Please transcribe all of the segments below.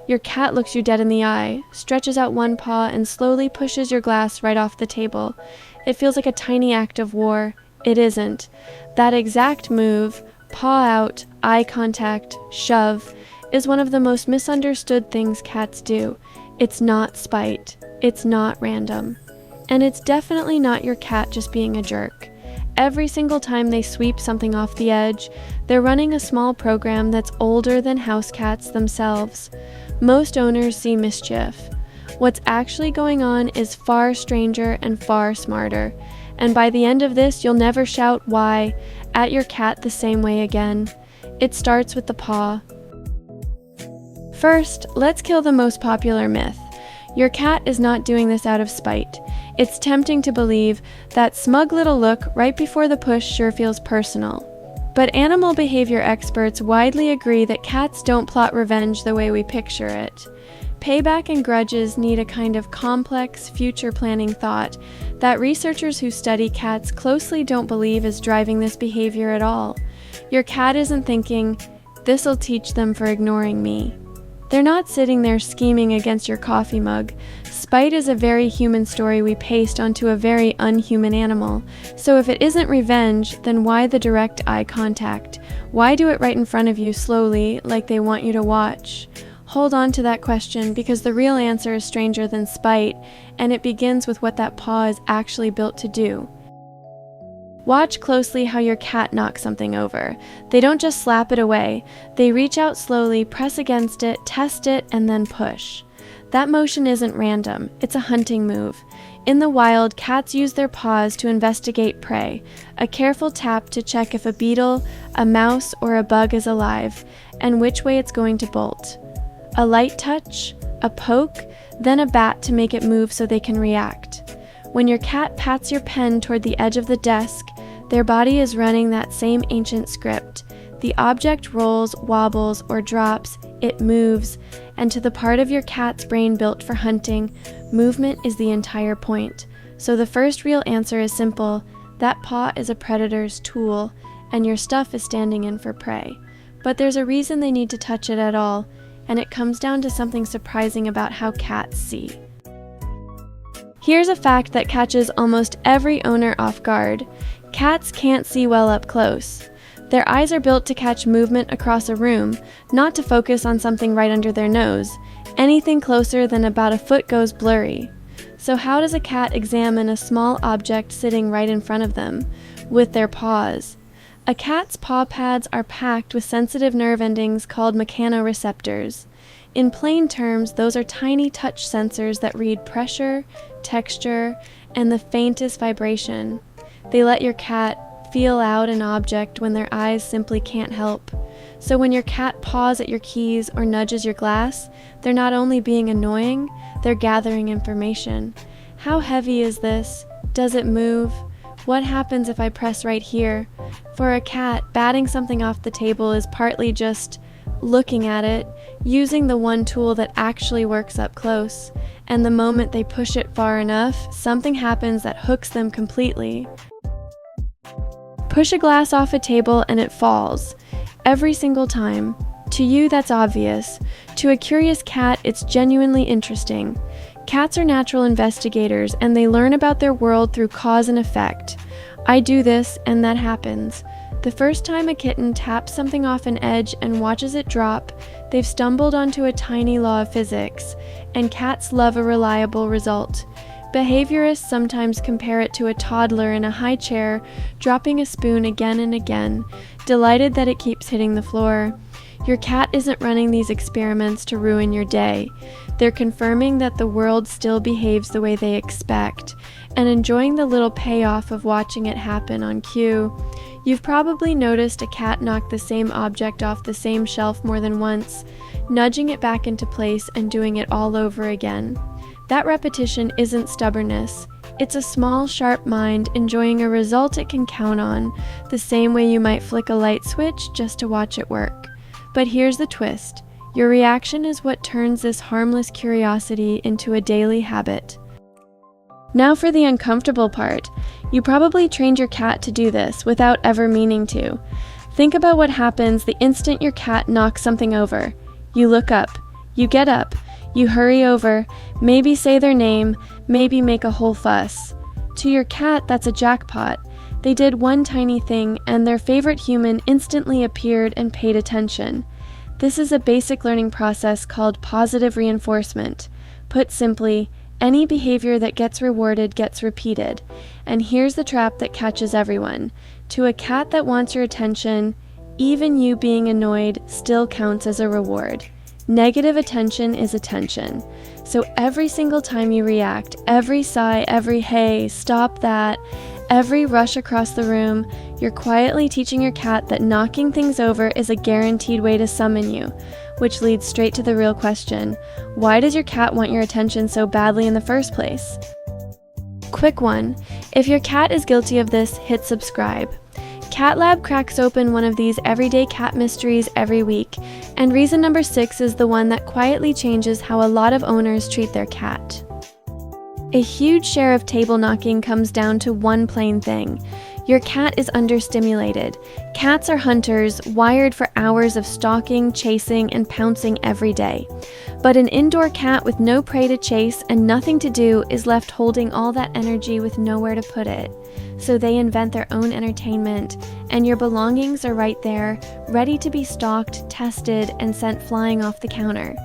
Your cat looks you dead in the eye, stretches out one paw, and slowly pushes your glass right off the table. It feels like a tiny act of war. It isn't. That exact move, paw out, eye contact, shove, is one of the most misunderstood things cats do. It's not spite. It's not random. And it's definitely not your cat just being a jerk. Every single time they sweep something off the edge, they're running a small program that's older than house cats themselves. Most owners see mischief. What's actually going on is far stranger and far smarter. And by the end of this, you'll never shout "why" at your cat the same way again. It starts with the paw. First, let's kill the most popular myth. Your cat is not doing this out of spite. It's tempting to believe that smug little look right before the push sure feels personal. But animal behavior experts widely agree that cats don't plot revenge the way we picture it. Payback and grudges need a kind of complex, future-planning thought that researchers who study cats closely don't believe is driving this behavior at all. Your cat isn't thinking, "This'll teach them for ignoring me." They're not sitting there scheming against your coffee mug. Spite is a very human story we paste onto a very unhuman animal. So if it isn't revenge, then why the direct eye contact? Why do it right in front of you slowly, like they want you to watch? Hold on to that question, because the real answer is stranger than spite, and it begins with what that paw is actually built to do. Watch closely how your cat knocks something over. They don't just slap it away. They reach out slowly, press against it, test it, and then push. That motion isn't random. It's a hunting move. In the wild, cats use their paws to investigate prey, a careful tap to check if a beetle, a mouse, or a bug is alive, and which way it's going to bolt. A light touch, a poke, then a bat to make it move so they can react. When your cat pats your pen toward the edge of the desk, their body is running that same ancient script. The object rolls, wobbles, or drops, it moves, and to the part of your cat's brain built for hunting, movement is the entire point. So the first real answer is simple: that paw is a predator's tool, and your stuff is standing in for prey. But there's a reason they need to touch it at all, and it comes down to something surprising about how cats see. Here's a fact that catches almost every owner off guard. Cats can't see well up close. Their eyes are built to catch movement across a room, not to focus on something right under their nose. Anything closer than about a foot goes blurry. So how does a cat examine a small object sitting right in front of them? With their paws. A cat's paw pads are packed with sensitive nerve endings called mechanoreceptors. In plain terms, those are tiny touch sensors that read pressure, texture, and the faintest vibration. They let your cat feel out an object when their eyes simply can't help. So when your cat paws at your keys or nudges your glass, they're not only being annoying, they're gathering information. How heavy is this? Does it move? What happens if I press right here? For a cat, batting something off the table is partly just looking at it, using the one tool that actually works up close. And the moment they push it far enough, something happens that hooks them completely. Push a glass off a table and it falls. Every single time. To you, that's obvious. To a curious cat, it's genuinely interesting. Cats are natural investigators, and they learn about their world through cause and effect. I do this, and that happens. The first time a kitten taps something off an edge and watches it drop, they've stumbled onto a tiny law of physics, and cats love a reliable result. Behaviorists sometimes compare it to a toddler in a high chair, dropping a spoon again and again, delighted that it keeps hitting the floor. Your cat isn't running these experiments to ruin your day. They're confirming that the world still behaves the way they expect, and enjoying the little payoff of watching it happen on cue. You've probably noticed a cat knock the same object off the same shelf more than once, nudging it back into place and doing it all over again. That repetition isn't stubbornness. It's a small, sharp mind enjoying a result it can count on, the same way you might flick a light switch just to watch it work. But here's the twist. Your reaction is what turns this harmless curiosity into a daily habit. Now for the uncomfortable part. You probably trained your cat to do this without ever meaning to. Think about what happens the instant your cat knocks something over. You look up. You get up, you hurry over, maybe say their name, maybe make a whole fuss. To your cat, that's a jackpot. They did one tiny thing, and their favorite human instantly appeared and paid attention. This is a basic learning process called positive reinforcement. Put simply, any behavior that gets rewarded gets repeated. And here's the trap that catches everyone. To a cat that wants your attention, even you being annoyed still counts as a reward. Negative attention is attention. So every single time you react, every sigh, every hey, stop that, every rush across the room, you're quietly teaching your cat that knocking things over is a guaranteed way to summon you, which leads straight to the real question. Why does your cat want your attention so badly in the first place? Quick one. If your cat is guilty of this, hit subscribe. Cat Lab cracks open one of these everyday cat mysteries every week, and reason number 6 is the one that quietly changes how a lot of owners treat their cat. A huge share of table knocking comes down to one plain thing. Your cat is understimulated. Cats are hunters, wired for hours of stalking, chasing, and pouncing every day. But an indoor cat with no prey to chase and nothing to do is left holding all that energy with nowhere to put it. So they invent their own entertainment, and your belongings are right there, ready to be stalked, tested, and sent flying off the counter.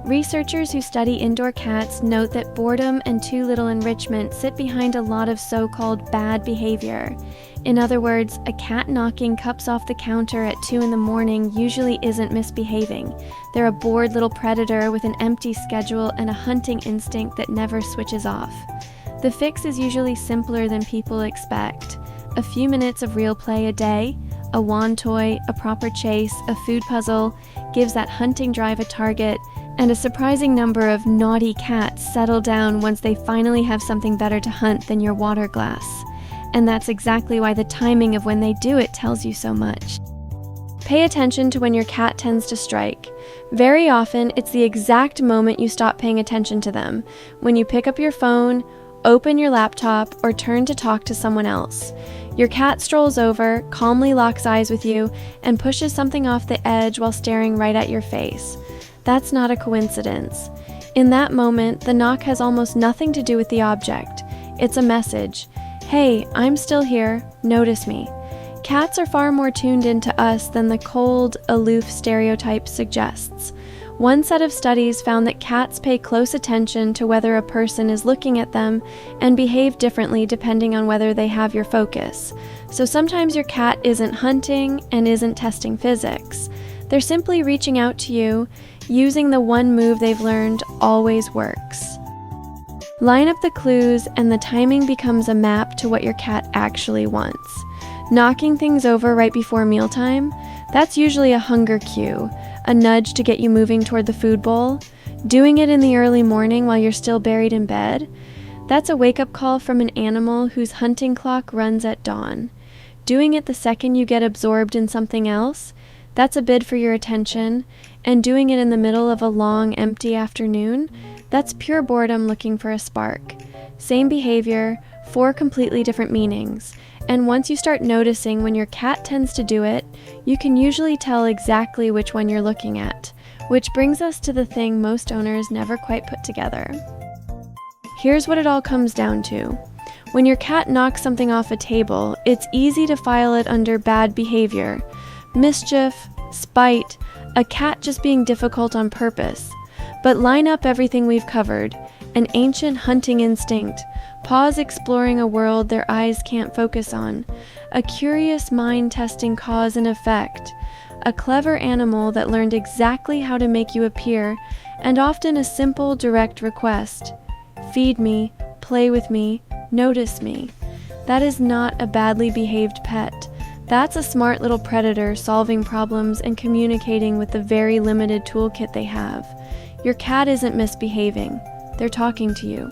Researchers who study indoor cats note that boredom and too little enrichment sit behind a lot of so-called bad behavior. In other words, a cat knocking cups off the counter at 2 in the morning usually isn't misbehaving. They're a bored little predator with an empty schedule and a hunting instinct that never switches off. The fix is usually simpler than people expect. A few minutes of real play a day, a wand toy, a proper chase, a food puzzle, gives that hunting drive a target, and a surprising number of naughty cats settle down once they finally have something better to hunt than your water glass. And that's exactly why the timing of when they do it tells you so much. Pay attention to when your cat tends to strike. Very often, it's the exact moment you stop paying attention to them, when you pick up your phone, open your laptop, or turn to talk to someone else. Your cat strolls over, calmly locks eyes with you, and pushes something off the edge while staring right at your face. That's not a coincidence. In that moment, the knock has almost nothing to do with the object. It's a message. Hey, I'm still here. Notice me. Cats are far more tuned into us than the cold, aloof stereotype suggests. One set of studies found that cats pay close attention to whether a person is looking at them and behave differently depending on whether they have your focus. So sometimes your cat isn't hunting and isn't testing physics. They're simply reaching out to you, using the one move they've learned always works. Line up the clues and the timing becomes a map to what your cat actually wants. Knocking things over right before mealtime, that's usually a hunger cue, a nudge to get you moving toward the food bowl. Doing it in the early morning while you're still buried in bed, that's a wake-up call from an animal whose hunting clock runs at dawn. Doing it the second you get absorbed in something else, that's a bid for your attention, and doing it in the middle of a long, empty afternoon, that's pure boredom looking for a spark. Same behavior, 4 completely different meanings, and once you start noticing when your cat tends to do it, you can usually tell exactly which one you're looking at, which brings us to the thing most owners never quite put together. Here's what it all comes down to. When your cat knocks something off a table, it's easy to file it under bad behavior. Mischief, spite, a cat just being difficult on purpose. But line up everything we've covered. An ancient hunting instinct, Paws exploring a world their eyes can't focus on, a curious mind testing cause and effect, a clever animal that learned exactly how to make you appear, and often a simple, direct request. Feed me, play with me, notice me. That is not a badly behaved pet. That's a smart little predator solving problems and communicating with the very limited toolkit they have. Your cat isn't misbehaving. They're talking to you.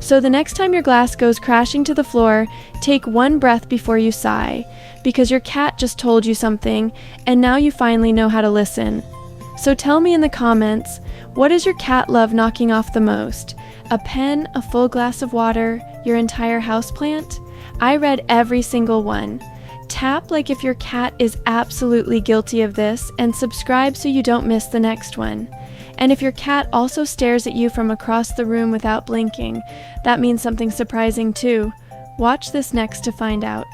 So the next time your glass goes crashing to the floor, take one breath before you sigh, because your cat just told you something, and now you finally know how to listen. So tell me in the comments, what does your cat love knocking off the most? A pen, a full glass of water, your entire houseplant? I read every single one. Tap like if your cat is absolutely guilty of this, and subscribe so you don't miss the next one. And if your cat also stares at you from across the room without blinking, that means something surprising too. Watch this next to find out.